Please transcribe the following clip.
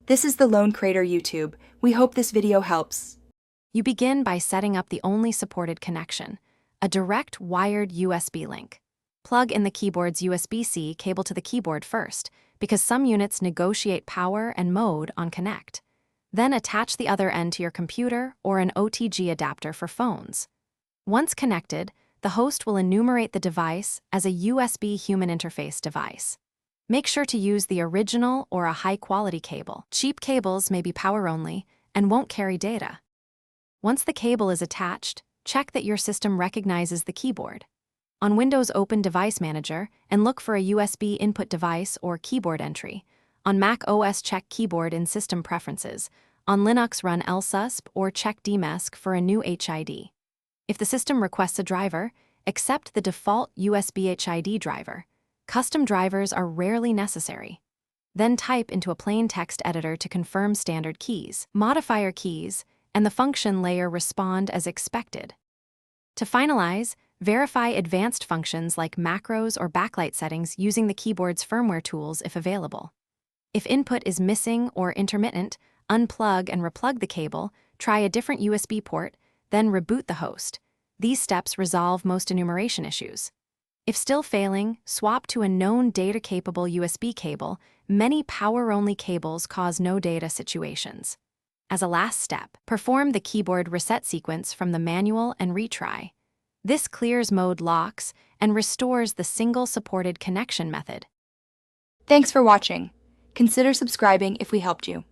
This is the Lone Crater YouTube. We hope this video helps. You begin by setting up the only supported connection, a direct wired USB link. Plug in the keyboard's USB-C cable to the keyboard first, because some units negotiate power and mode on Connect. Then attach the other end to your computer or an OTG adapter for phones. Once connected, the host will enumerate the device as a USB human interface device. Make sure to use the original or a high-quality cable. Cheap cables may be power-only and won't carry data. Once the cable is attached, check that your system recognizes the keyboard. On Windows, open Device Manager and look for a USB input device or keyboard entry. On Mac OS, check Keyboard in System Preferences. On Linux, run lsusp or check dmesc for a new HID. If the system requests a driver, accept the default USB HID driver. Custom drivers are rarely necessary. Then type into a plain text editor to confirm standard keys. Modifier keys and the function layer respond as expected. To finalize, verify advanced functions like macros or backlight settings using the keyboard's firmware tools if available. If input is missing or intermittent, unplug and replug the cable, try a different USB port, then reboot the host. These steps resolve most enumeration issues. If still failing, swap to a known data-capable USB cable. Many power-only cables cause no data situations. As a last step, perform the keyboard reset sequence from the manual and retry. This clears mode locks and restores the single supported connection method. Thanks for watching. Consider subscribing if we helped you.